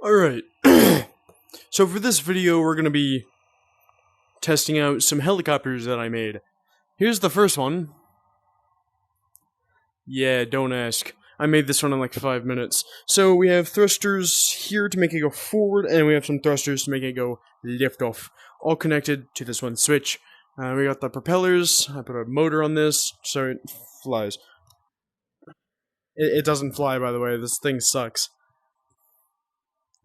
Alright, so for this video we're going to be testing out some helicopters that I made. Here's the first one. Yeah, don't ask. I made this one in like 5 minutes. So we have thrusters here to make it go forward, and we have some thrusters to make it go lift off. All connected to this one switch. We got the propellers. I put a motor on this, so it flies. It doesn't fly, by the way. This thing sucks.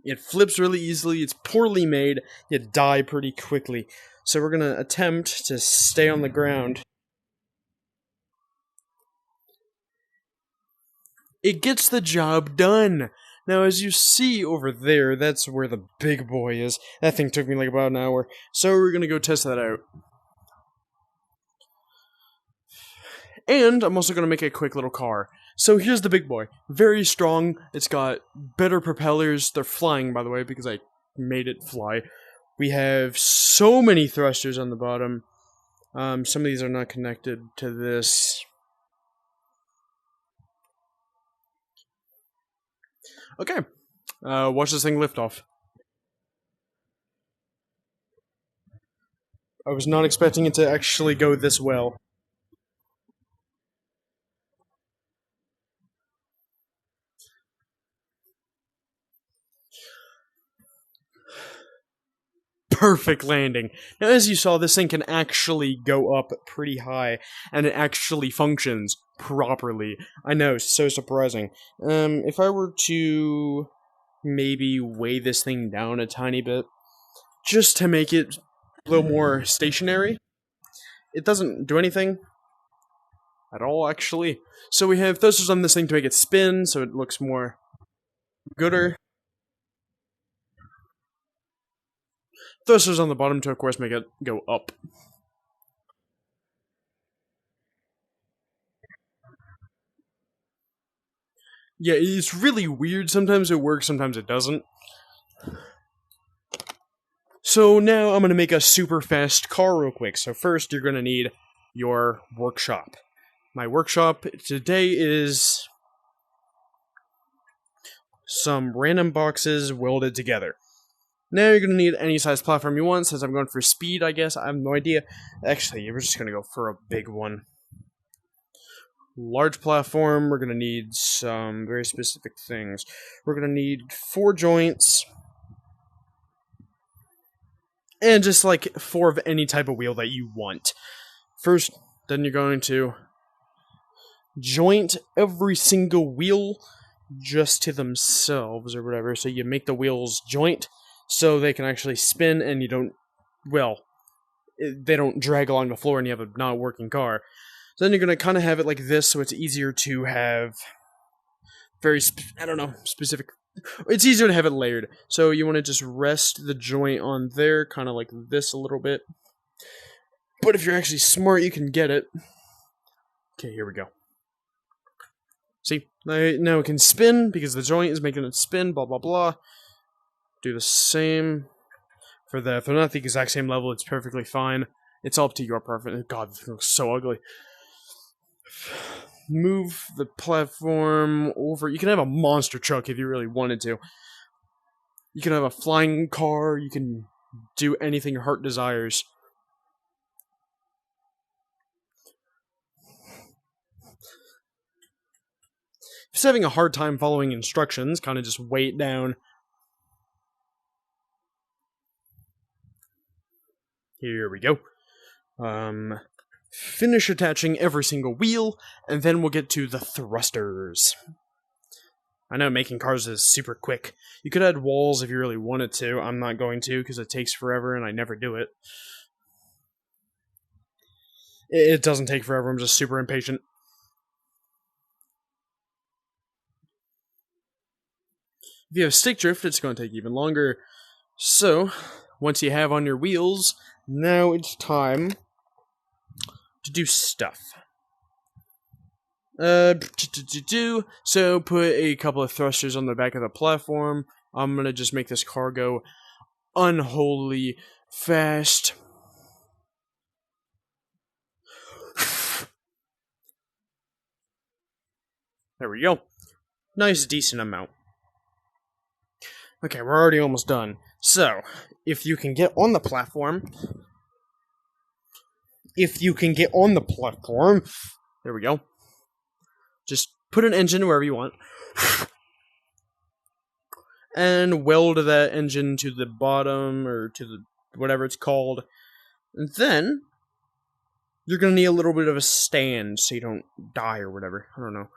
It flips really easily, it's poorly made, you die pretty quickly. So we're going to attempt to stay on the ground. It gets the job done! Now as you see over there, that's where the big boy is. That thing took me like about an hour. So we're going to go test that out. And I'm also going to make a quick little car. So here's the big boy. Very strong. It's got better propellers. They're flying, by the way, because I made it fly. We have so many thrusters on the bottom. Some of these are not connected to this. Okay. Watch this thing lift off. I was not expecting it to actually go this well. Perfect landing. Now, as you saw, this thing can actually go up pretty high, and it actually functions properly. I know, so surprising. If I were to maybe weigh this thing down a tiny bit, just to make it a little more stationary, it doesn't do anything at all, actually. So we have thrusters on this thing to make it spin, so it looks more gooder. Thrusters on the bottom to, of course, make it go up. Yeah, it's really weird. Sometimes it works, sometimes it doesn't. So now I'm going to make a super fast car real quick. So first, you're going to need your workshop. My workshop today is some random boxes welded together. Now you're going to need any size platform you want. Since I'm going for speed, I guess. I have no idea. Actually, we're just going to go for a big one. Large platform, we're going to need some very specific things. We're going to need 4 joints. And just like 4 of any type of wheel that you want. First, then you're going to joint every single wheel just to themselves or whatever. So you make the wheels joint so they can actually spin and you don't, well, they don't drag along the floor and you have a not working car. So then you're going to kind of have it like this so it's easier to have very, specific. It's easier to have it layered. So you want to just rest the joint on there, kind of like this a little bit. But if you're actually smart, you can get it. Okay, here we go. See, now it can spin because the joint is making it spin, blah, blah, blah. Do the same for that. If they're not the exact same level, it's perfectly fine. It's all up to your preference. God, this looks so ugly. Move the platform over. You can have a monster truck if you really wanted to. You can have a flying car. You can do anything your heart desires. If you're having a hard time following instructions, kind of just weigh it down. Here we go. Finish attaching every single wheel, and then we'll get to the thrusters. I know making cars is super quick. You could add walls if you really wanted to. I'm not going to because it takes forever and I never do it. It doesn't take forever, I'm just super impatient. If you have stick drift, it's going to take even longer. So, once you have on your wheels, now it's time to do stuff. So put a couple of thrusters on the back of the platform. I'm gonna just make this car go unholy fast. There we go. Nice, decent amount. Okay, we're already almost done. So, if you can get on the platform, there we go. Just put an engine wherever you want, and weld that engine to the bottom, or to the whatever it's called. And then, you're gonna need a little bit of a stand so you don't die or whatever. I don't know.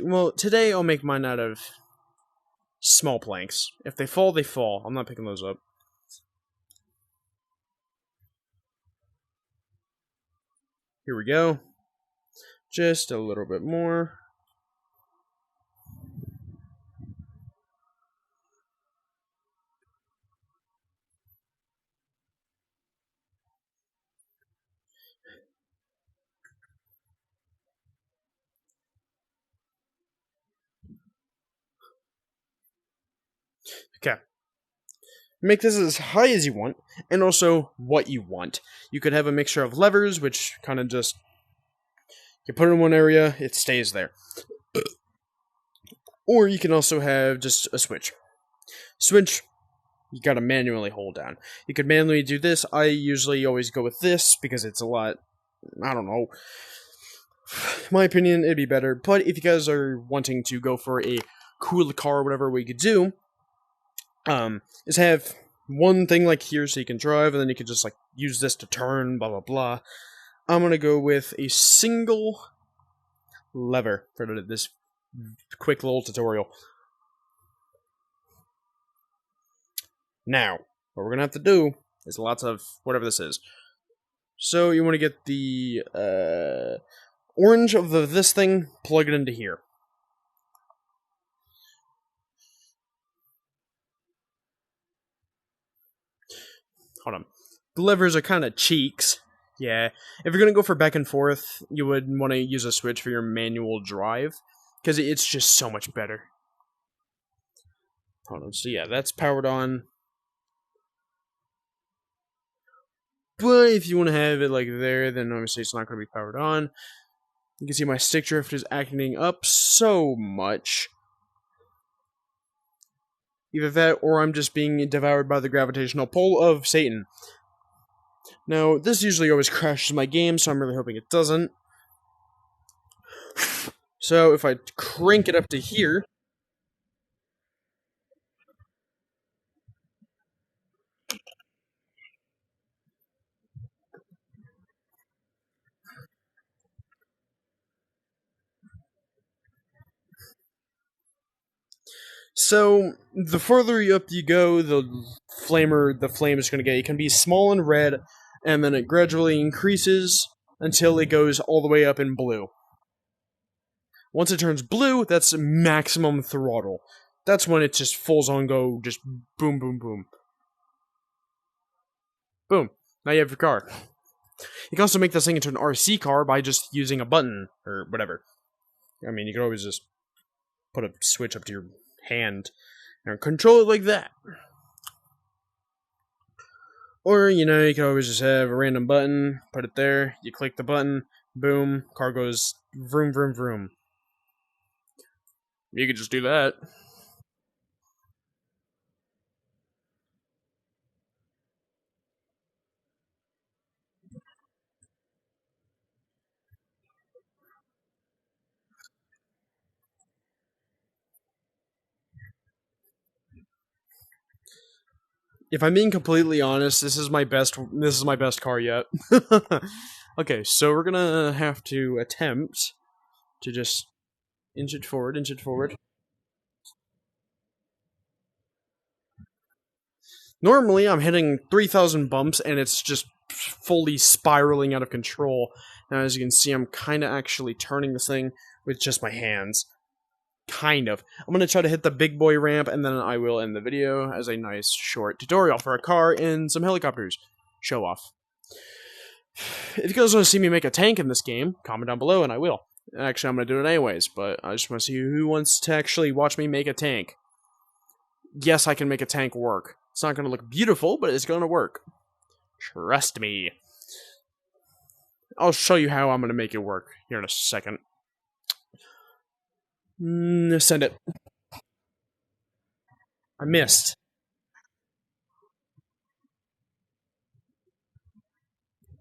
Well, today I'll make mine out of small planks. If they fall, they fall. I'm not picking those up. Here we go. Just a little bit more. Okay. Make this as high as you want, and also what you want. You could have a mixture of levers, which kind of just, you put it in one area, it stays there. Or you can also have just a switch. Switch, you gotta manually hold down. You could manually do this. I usually always go with this, because it's a lot, I don't know. In my opinion, it'd be better. But if you guys are wanting to go for a cool car or whatever we could do, is have one thing like here so you can drive, and then you can just like use this to turn, blah blah blah. I'm gonna go with a single lever for this quick little tutorial. Now, what we're gonna have to do is lots of whatever this is. So you want to get the orange of this thing, plug it into here. Hold on. The levers are kind of cheeks. Yeah. If you're going to go for back and forth, you would want to use a switch for your manual drive, because it's just so much better. Hold on. So yeah, that's powered on. But if you want to have it like there, then obviously it's not going to be powered on. You can see my stick drift is acting up so much. Either that, or I'm just being devoured by the gravitational pull of Satan. Now, this usually always crashes my game, so I'm really hoping it doesn't. So, if I crank it up to here... So, the further up you go, the flame is going to get. It can be small and red, and then it gradually increases until it goes all the way up in blue. Once it turns blue, that's maximum throttle. That's when it just fulls on go, just boom, boom, boom. Boom. Now you have your car. You can also make this thing into an RC car by just using a button, or whatever. I mean, you can always just put a switch up to your hand and control it like that. Or, you know, you can always just have a random button, put it there, you click the button, boom, car goes vroom, vroom, vroom. You could just do that. If I'm being completely honest, this is my best car yet. Okay, so we're gonna have to attempt to just inch it forward, inch it forward. Normally, I'm hitting 3,000 bumps, and it's just fully spiraling out of control. Now, as you can see, I'm kind of actually turning this thing with just my hands. Kind of. I'm going to try to hit the big boy ramp, and then I will end the video as a nice short tutorial for a car and some helicopters. Show off. If you guys want to see me make a tank in this game, comment down below, and I will. Actually, I'm going to do it anyways, but I just want to see who wants to actually watch me make a tank. Yes, I can make a tank work. It's not going to look beautiful, but it's going to work. Trust me. I'll show you how I'm going to make it work here in a second. Send it. I missed.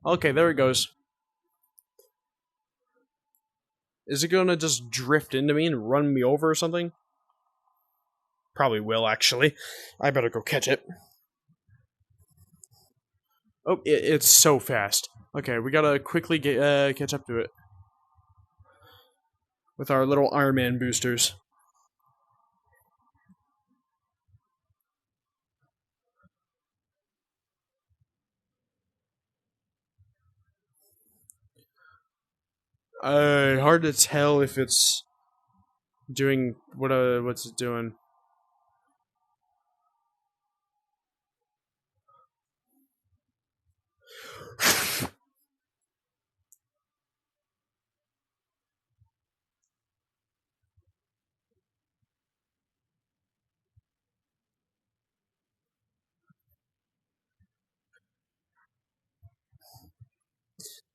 Okay, there it goes. Is it gonna just drift into me and run me over or something? Probably will, actually. I better go catch it. Oh, it's so fast. Okay, we gotta quickly catch up to it. With our little Iron Man boosters. Hard to tell if it's doing what's it doing.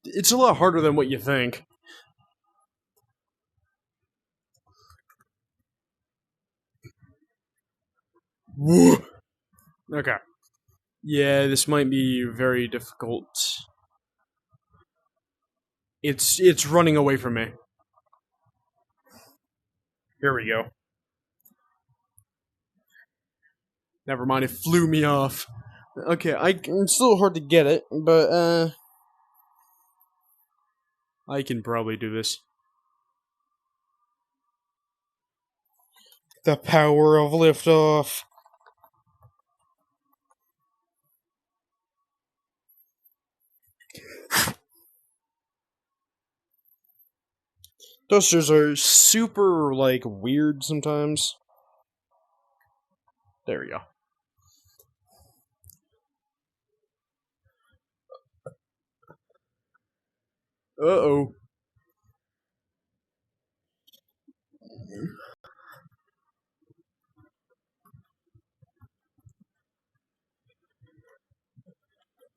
It's a lot harder than what you think. Okay. Yeah, this might be very difficult. It's running away from me. Here we go. Never mind, it flew me off. Okay, it's still hard to get it, but I can probably do this. The power of liftoff. Toasters are super, like, weird sometimes. There we go. Uh-oh.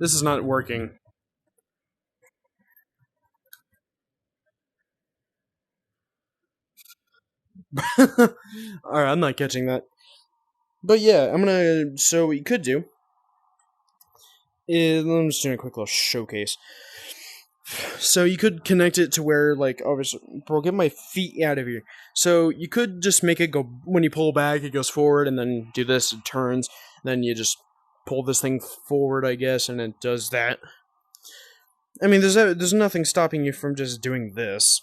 This is not working. Alright, I'm not catching that. But yeah, so what you could do is, I'm just doing a quick little showcase. So you could connect it to where, like, obviously, bro, get my feet out of here. So you could just make it go, when you pull back, it goes forward, and then do this, it turns, then you just pull this thing forward, I guess, and it does that. I mean, there's nothing stopping you from just doing this.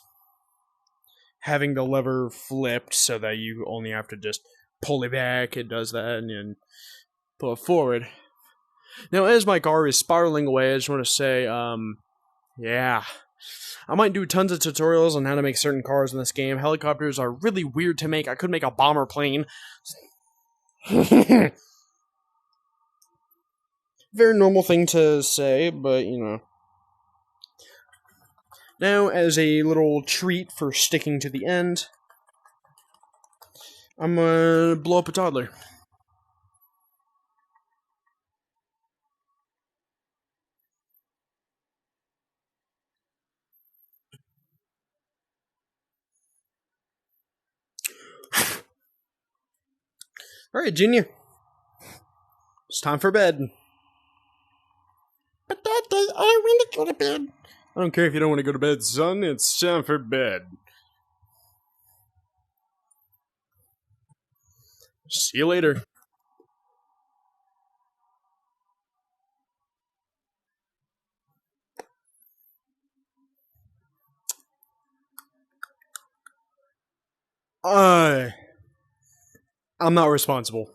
Having the lever flipped so that you only have to just pull it back, it does that, and then pull it forward. Now, as my car is spiraling away, I just want to say, yeah. I might do tons of tutorials on how to make certain cars in this game. Helicopters are really weird to make. I could make a bomber plane. Very normal thing to say, but, you know. Now, as a little treat for sticking to the end, I'm gonna blow up a toddler. Alright, Junior. It's time for bed. But Dad, I want to go to bed. I don't care if you don't want to go to bed, son. It's time for bed. See you later. I'm not responsible.